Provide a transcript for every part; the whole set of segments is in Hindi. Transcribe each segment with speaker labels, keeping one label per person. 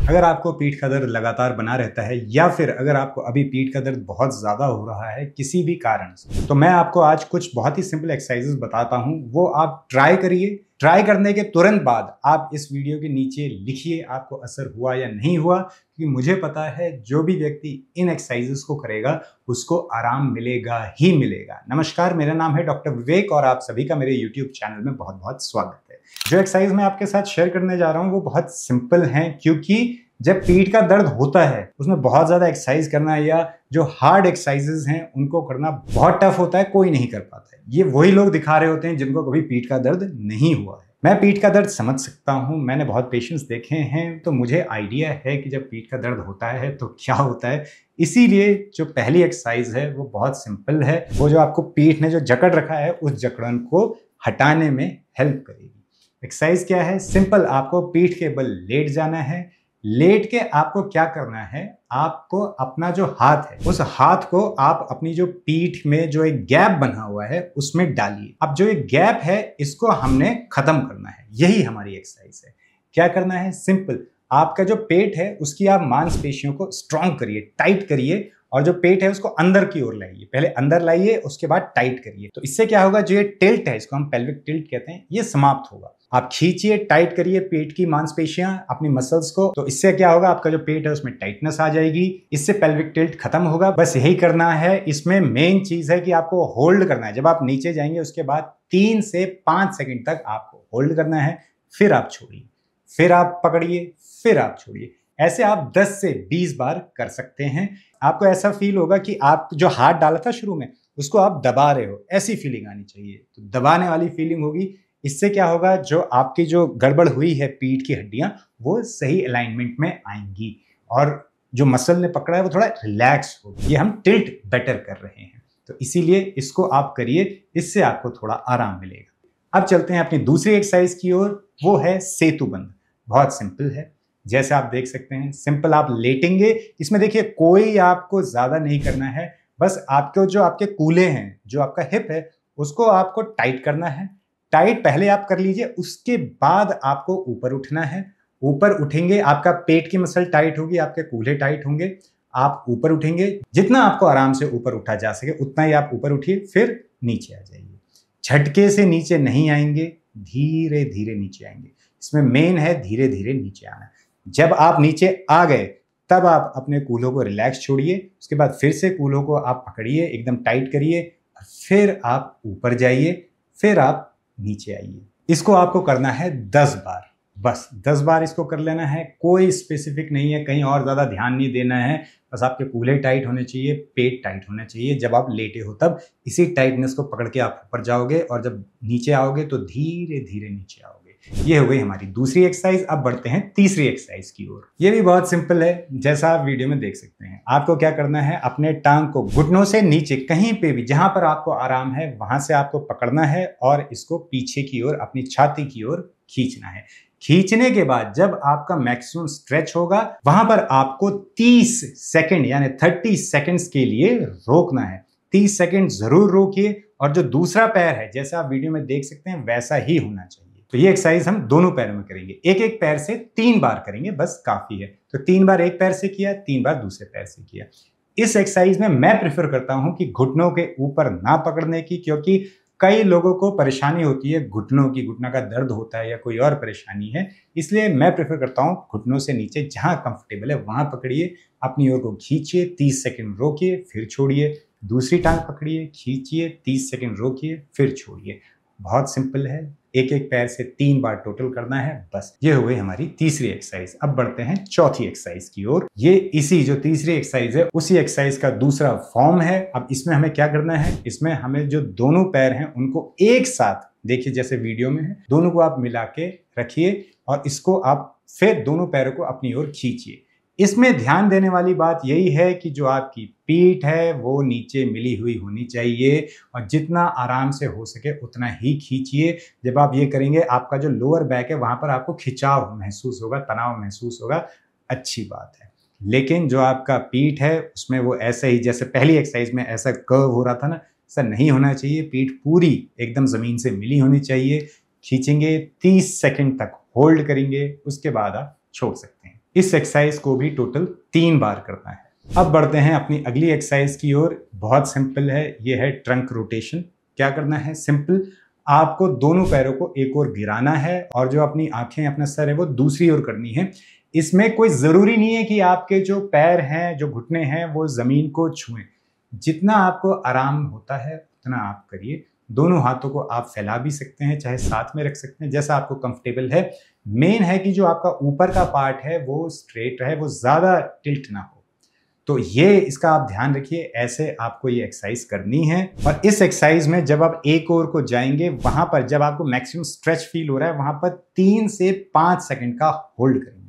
Speaker 1: अगर आपको पीठ का दर्द लगातार बना रहता है या फिर अगर आपको अभी पीठ का दर्द बहुत ज़्यादा हो रहा है किसी भी कारण से, तो मैं आपको आज कुछ बहुत ही सिंपल एक्सरसाइजेस बताता हूं, वो आप ट्राई करिए। ट्राई करने के तुरंत बाद आप इस वीडियो के नीचे लिखिए आपको असर हुआ या नहीं हुआ, क्योंकि मुझे पता है जो भी व्यक्ति इन एक्सरसाइजेस को करेगा उसको आराम मिलेगा ही मिलेगा। नमस्कार, मेरा नाम है डॉक्टर विवेक और आप सभी का मेरे यूट्यूब चैनल में बहुत बहुत स्वागत है। जो एक्सरसाइज मैं आपके साथ शेयर करने जा रहा हूं वो बहुत सिंपल है, क्योंकि जब पीठ का दर्द होता है उसमें बहुत ज्यादा एक्सरसाइज करना या जो हार्ड एक्सरसाइजेस हैं उनको करना बहुत टफ होता है, कोई नहीं कर पाता है। ये वही लोग दिखा रहे होते हैं जिनको कभी पीठ का दर्द नहीं हुआ है। मैं पीठ का दर्द समझ सकता हूं, मैंने बहुत पेशेंट्स देखे हैं, तो मुझे आइडिया है कि जब पीठ का दर्द होता है तो क्या होता है। इसीलिए जो पहली एक्सरसाइज है वो बहुत सिंपल है, वो जो आपको पीठ ने जो जकड़ रखा है उस जकड़न को हटाने में हेल्प करेगी। एक्सरसाइज क्या है? सिंपल, आपको पीठ के बल लेट जाना है। लेट के आपको क्या करना है, आपको अपना जो हाथ है उस हाथ को आप अपनी जो पीठ में जो एक गैप बना हुआ है उसमें डालिए। अब जो एक गैप है इसको हमने खत्म करना है, यही हमारी एक्सरसाइज है। क्या करना है? सिंपल, आपका जो पेट है उसकी आप मांसपेशियों को स्ट्रॉन्ग करिए, टाइट करिए, और जो पेट है उसको अंदर की ओर लाइए। पहले अंदर लाइए, उसके बाद टाइट करिए। तो इससे क्या होगा, जो ये टिल्ट है, इसको हम पेल्विक टिल्ट कहते हैं, ये समाप्त होगा। आप खींचिए, टाइट करिए पेट की मांसपेशियां, अपनी मसल्स को, तो इससे क्या होगा, आपका जो पेट है उसमें टाइटनेस आ जाएगी, इससे पेल्विक टिल्ट खत्म होगा। बस यही करना है। इसमें मेन चीज है कि आपको होल्ड करना है। जब आप नीचे जाएंगे उसके बाद 3 से 5 सेकंड तक आपको होल्ड करना है, फिर आप छोड़िए, फिर आप पकड़िए, फिर आप छोड़िए। ऐसे आप 10 से 20 बार कर सकते हैं। आपको ऐसा फील होगा कि आप जो हाथ डाला था शुरू में उसको आप दबा रहे हो, ऐसी फीलिंग आनी चाहिए। तो दबाने वाली फीलिंग होगी। इससे क्या होगा, जो आपकी जो गड़बड़ हुई है पीठ की हड्डियां वो सही अलाइनमेंट में आएंगी और जो मसल ने पकड़ा है वो थोड़ा रिलैक्स होगा। ये हम टिल्ट बेटर कर रहे हैं, तो इसीलिए इसको आप करिए, इससे आपको थोड़ा आराम मिलेगा। अब चलते हैं अपनी दूसरी एक्सरसाइज की ओर, वो है सेतु बंध। बहुत सिंपल है, जैसे आप देख सकते हैं। सिंपल आप लेटेंगे, इसमें देखिए कोई आपको ज्यादा नहीं करना है, बस आपको जो आपके कूल्हे हैं, जो आपका हिप है, उसको आपको टाइट करना है। टाइट पहले आप कर लीजिए, उसके बाद आपको ऊपर उठना है। ऊपर उठेंगे, आपका पेट की मसल टाइट होगी, आपके कूल्हे टाइट होंगे, आप ऊपर उठेंगे। जितना आपको आराम से ऊपर उठा जा सके उतना ही आप ऊपर उठिए, फिर नीचे आ जाइए। झटके से नीचे नहीं आएंगे, धीरे धीरे नीचे आएंगे। इसमें मेन है धीरे धीरे नीचे आना। जब आप नीचे आ गए तब आप अपने कूल्हों को रिलैक्स छोड़िए, उसके बाद फिर से कूल्हों को आप पकड़िए, एकदम टाइट करिए, फिर आप ऊपर जाइए, फिर आप नीचे आइए। इसको आपको करना है 10 बार, बस 10 बार इसको कर लेना है। कोई स्पेसिफिक नहीं है, कहीं और ज्यादा ध्यान नहीं देना है, बस आपके कूल्हे टाइट होने चाहिए, पेट टाइट होना चाहिए। जब आप लेटे हो तब इसी टाइटनेस को पकड़ के आप ऊपर जाओगे और जब नीचे आओगे तो धीरे धीरे नीचे आओगे। ये हो गई हमारी दूसरी एक्सरसाइज। अब बढ़ते हैं तीसरी एक्सरसाइज की ओर। ये भी बहुत सिंपल है, जैसा आप वीडियो में देख सकते हैं। आपको क्या करना है, अपने टांग को घुटनों से नीचे कहीं पे भी जहां पर आपको आराम है वहां से आपको पकड़ना है और इसको पीछे की ओर, अपनी छाती की ओर खींचना है। खींचने के बाद जब आपका मैक्सिमम स्ट्रेच होगा वहां पर आपको 30 सेकंड यानी 30 सेकंड्स के लिए रोकना है। 30 सेकंड जरूर रोकिए, और जो दूसरा पैर है जैसा आप वीडियो में देख सकते हैं वैसा ही होना चाहिए। तो ये एक्सरसाइज हम दोनों पैरों में करेंगे, एक एक पैर से 3 बार करेंगे, बस काफी है। तो 3 बार एक पैर से किया, 3 बार दूसरे पैर से किया। इस एक्सरसाइज में मैं प्रेफर करता हूं कि घुटनों के ऊपर ना पकड़ने की, क्योंकि कई लोगों को परेशानी होती है घुटनों की, घुटना का दर्द होता है या कोई और परेशानी है, इसलिए मैं प्रेफर करता हूं घुटनों से नीचे जहां कंफर्टेबल है वहां पकड़िए, अपनी ओर को खींचिए, 30 सेकंड रोकिए, फिर छोड़िए। दूसरी टांग पकड़िए, खींचिए, 30 सेकंड रोकिए, फिर छोड़िए। बहुत सिंपल है, एक एक पैर से 3 बार टोटल करना है, बस। ये हो गई हमारी तीसरी एक्सरसाइज। अब बढ़ते हैं चौथी एक्सरसाइज की ओर। ये इसी जो तीसरी एक्सरसाइज है उसी एक्सरसाइज का दूसरा फॉर्म है। अब इसमें हमें क्या करना है, इसमें हमें जो दोनों पैर हैं उनको एक साथ, देखिए जैसे वीडियो में है, दोनों को आप मिला के रखिए और इसको आप फिर दोनों पैरों को अपनी ओर खींचिए। इसमें ध्यान देने वाली बात यही है कि जो आपकी पीठ है वो नीचे मिली हुई होनी चाहिए और जितना आराम से हो सके उतना ही खींचिए। जब आप ये करेंगे आपका जो लोअर बैक है वहां पर आपको खिंचाव महसूस होगा, तनाव महसूस होगा, अच्छी बात है। लेकिन जो आपका पीठ है उसमें वो ऐसे ही, जैसे पहली एक्सरसाइज में ऐसा कर्व हो रहा था ना, ऐसा नहीं होना चाहिए। पीठ पूरी एकदम जमीन से मिली होनी चाहिए। खींचेंगे, 30 सेकंड तक होल्ड करेंगे, उसके बाद आप छोड़ सकते हैं। इस एक्सरसाइज को भी टोटल 3 बार करना है। अब बढ़ते हैं अपनी अगली एक्सरसाइज की ओर। बहुत सिंपल है, ये है ट्रंक रोटेशन। क्या करना है? सिंपल, आपको दोनों पैरों को एक ओर गिराना है और जो अपनी आंखें, अपना सर है वो दूसरी ओर करनी है। इसमें कोई जरूरी नहीं है कि आपके जो पैर हैं, जो घुटने हैं, वो जमीन को छुएं। जितना आपको आराम होता है उतना आप करिए। दोनों हाथों को आप फैला भी सकते हैं, चाहे साथ में रख सकते हैं, जैसा आपको कंफर्टेबल है। मेन है कि जो आपका ऊपर का पार्ट है वो स्ट्रेट रहे, वो ज्यादा टिल्ट ना हो। तो ये इसका आप ध्यान रखिए, ऐसे आपको ये एक्सरसाइज करनी है। और इस एक्सरसाइज में जब आप एक ओर को जाएंगे, वहां पर जब आपको मैक्सिमम स्ट्रेच फील हो रहा है, वहां पर 3 से 5 सेकंड का होल्ड करेंगे।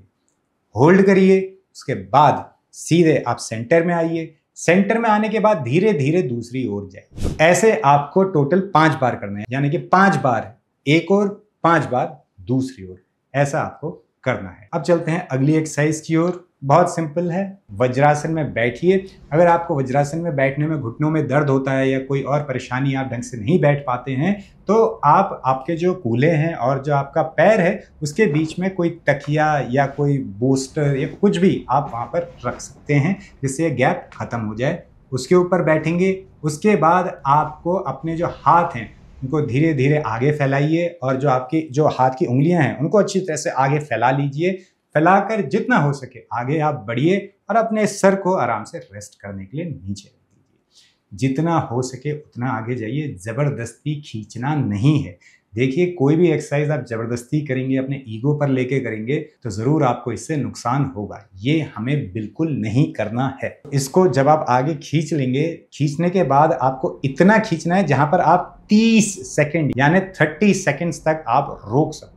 Speaker 1: होल्ड करिए, उसके बाद सीधे आप सेंटर में आइए। सेंटर में आने के बाद धीरे धीरे दूसरी ओर जाए। तो ऐसे आपको टोटल 5 बार करना है, यानी कि 5 बार एक ओर, 5 बार दूसरी ओर, ऐसा आपको करना है। अब चलते हैं अगली एक्सरसाइज की ओर। बहुत सिंपल है, वज्रासन में बैठिए। अगर आपको वज्रासन में बैठने में घुटनों में दर्द होता है या कोई और परेशानी, आप ढंग से नहीं बैठ पाते हैं, तो आप आपके जो कूल्हे हैं और जो आपका पैर है उसके बीच में कोई तकिया या कोई बूस्टर या कुछ भी आप वहां पर रख सकते हैं, जिससे गैप खत्म हो जाए। उसके ऊपर बैठेंगे। उसके बाद आपको अपने जो हाथ हैं उनको धीरे धीरे आगे फैलाइए और जो आपकी जो हाथ की उंगलियां हैं उनको अच्छी तरह से आगे फैला लीजिए। फैलाकर जितना हो सके आगे आप बढ़िए और अपने सर को आराम से रेस्ट करने के लिए नीचे रख दीजिए। जितना हो सके उतना आगे जाइए, जबरदस्ती खींचना नहीं है। देखिए, कोई भी एक्सरसाइज आप जबरदस्ती करेंगे, अपने ईगो पर लेके करेंगे, तो जरूर आपको इससे नुकसान होगा। ये हमें बिल्कुल नहीं करना है। इसको जब आप आगे खींच लेंगे, खींचने के बाद आपको इतना खींचना है जहां पर आप 30 सेकंड यानी 30 सेकंड्स तक आप रोक सको।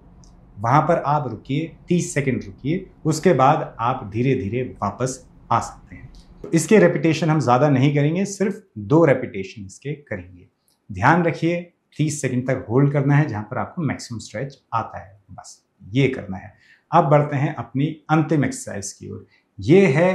Speaker 1: वहां पर आप रुकिए, 30 सेकंड रुकिए। उसके बाद आप धीरे धीरे वापस आ सकते हैं। तो इसके रेपिटेशन हम ज्यादा नहीं करेंगे, सिर्फ 2 रेपिटेशन इसके करेंगे। ध्यान रखिए, 30 सेकंड तक होल्ड करना है जहां पर आपको मैक्सिमम स्ट्रेच आता है, बस ये करना है। अब बढ़ते हैं अपनी अंतिम एक्सरसाइज की ओर। ये है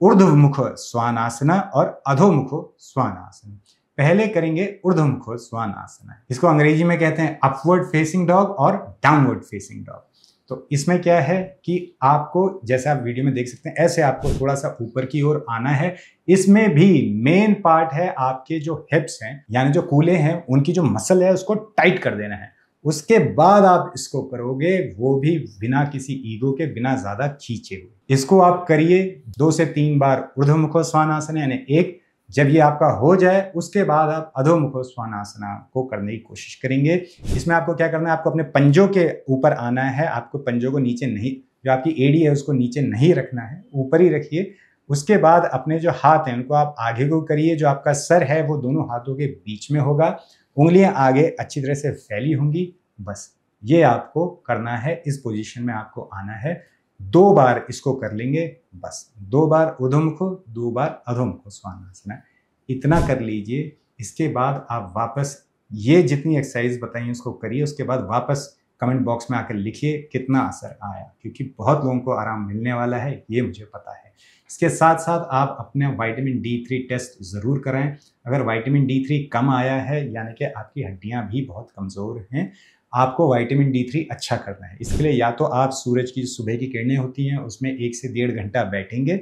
Speaker 1: ऊर्ध्वमुख स्वानासना और अधोमुख स्वानासना। पहले करेंगे ऊर्ध्वमुख स्वानासना। इसको अंग्रेजी में कहते हैं अपवर्ड फेसिंग डॉग और डाउनवर्ड फेसिंग डॉग। तो इसमें क्या है कि आपको, जैसे आप वीडियो में देख सकते हैं, ऐसे आपको थोड़ा सा ऊपर की ओर आना है। इसमें भी मेन पार्ट है आपके जो हिप्स हैं, यानी जो कूल्हे हैं, उनकी जो मसल है उसको टाइट कर देना है। उसके बाद आप इसको करोगे, वो भी बिना किसी ईगो के, बिना ज्यादा खींचे हुए। इसको आप करिए 2 से 3 बार ऊर्ध्वमुख स्वानासन, यानी एक। जब ये आपका हो जाए उसके बाद आप अधोमुख स्वानासना को करने की कोशिश करेंगे। इसमें आपको क्या करना है, आपको अपने पंजों के ऊपर आना है। आपको पंजों को नीचे नहीं, जो आपकी एड़ी है उसको नीचे नहीं रखना है, ऊपर ही रखिए। उसके बाद अपने जो हाथ हैं उनको आप आगे को करिए। जो आपका सर है वो दोनों हाथों के बीच में होगा, उंगलियां आगे अच्छी तरह से फैली होंगी। बस ये आपको करना है, इस पोजीशन में आपको आना है। 2 बार इसको कर लेंगे, बस 2 बार ऊर्ध्वमुख, 2 बार अधोमुख स्वानासना। इतना कर लीजिए। इसके बाद आप वापस ये जितनी एक्सरसाइज बताई उसको करिए। उसके बाद वापस कमेंट बॉक्स में आकर लिखिए कितना असर आया, क्योंकि बहुत लोगों को आराम मिलने वाला है, ये मुझे पता है। इसके साथ साथ आप अपने विटामिन D3 टेस्ट ज़रूर कराएं। अगर विटामिन D3 कम आया है, यानी कि आपकी हड्डियां भी बहुत कमज़ोर हैं, आपको विटामिन D3 अच्छा करना है। इसके लिए या तो आप सूरज की सुबह की किरणें होती हैं उसमें 1 से 1.5 घंटा बैठेंगे,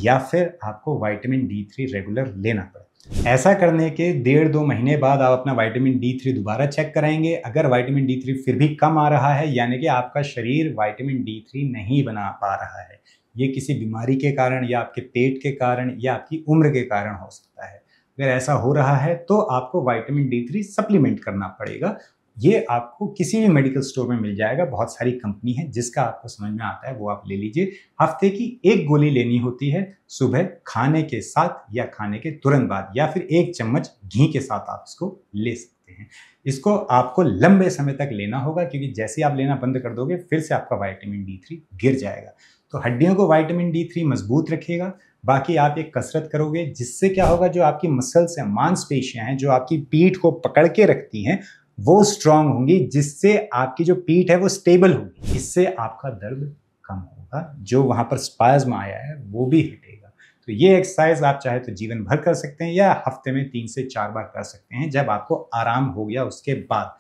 Speaker 1: या फिर आपको विटामिन D3 रेगुलर लेना पड़े। ऐसा करने के 1.5-2 महीने बाद आप अपना विटामिन D3 दोबारा चेक कराएंगे। अगर विटामिन D3 फिर भी कम आ रहा है, यानी कि आपका शरीर विटामिन D3 नहीं बना पा रहा है, ये किसी बीमारी के कारण या आपके पेट के कारण या आपकी उम्र के कारण हो सकता है। अगर ऐसा हो रहा है तो आपको विटामिन D3 सप्लीमेंट करना पड़ेगा। ये आपको किसी भी मेडिकल स्टोर में मिल जाएगा, बहुत सारी कंपनी है, जिसका आपको समझ में आता है वो आप ले लीजिए। हफ्ते की 1 गोली लेनी होती है, सुबह खाने के साथ या खाने के तुरंत बाद, या फिर 1 चम्मच घी के साथ आप इसको ले सकते हैं। इसको आपको लंबे समय तक लेना होगा, क्योंकि जैसे आप लेना बंद कर दोगे फिर से आपका विटामिन D3 गिर जाएगा। तो हड्डियों को विटामिन D3 मजबूत रखिएगा। बाकी आप एक कसरत करोगे, जिससे क्या होगा, जो आपकी मसल्स हैं, मांसपेशियां हैं, जो आपकी पीठ को पकड़ के रखती हैं, वो स्ट्रांग होंगी, जिससे आपकी जो पीठ है वो स्टेबल होगी। इससे आपका दर्द कम होगा, जो वहां पर स्पाज्म आया है वो भी हटेगा। तो ये एक्सरसाइज आप चाहे तो जीवन भर कर सकते हैं, या हफ्ते में 3 से 4 बार कर सकते हैं, जब आपको आराम हो गया उसके बाद।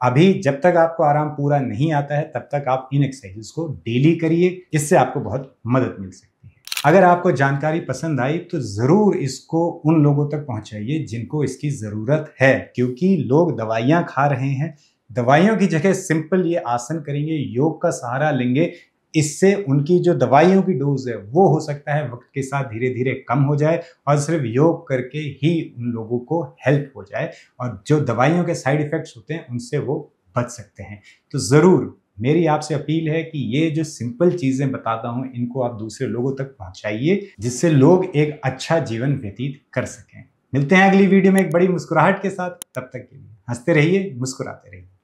Speaker 1: अभी जब तक आपको आराम पूरा नहीं आता है तब तक आप इन एक्सरसाइजेस को डेली करिए, इससे आपको बहुत मदद मिल सकती है। अगर आपको जानकारी पसंद आई तो जरूर इसको उन लोगों तक पहुंचाइए जिनको इसकी जरूरत है, क्योंकि लोग दवाइयां खा रहे हैं। दवाइयों की जगह सिंपल ये आसन करेंगे, योग का सहारा लेंगे, इससे उनकी जो दवाइयों की डोज है वो हो सकता है वक्त के साथ धीरे धीरे कम हो जाए और सिर्फ योग करके ही उन लोगों को हेल्प हो जाए और जो दवाइयों के साइड इफेक्ट्स होते हैं उनसे वो बच सकते हैं। तो ज़रूर मेरी आपसे अपील है कि ये जो सिंपल चीज़ें बताता हूँ इनको आप दूसरे लोगों तक पहुँचाइए, जिससे लोग एक अच्छा जीवन व्यतीत कर सकें। मिलते हैं अगली वीडियो में एक बड़ी मुस्कुराहट के साथ, तब तक के लिए हंसते रहिए, मुस्कुराते रहिए।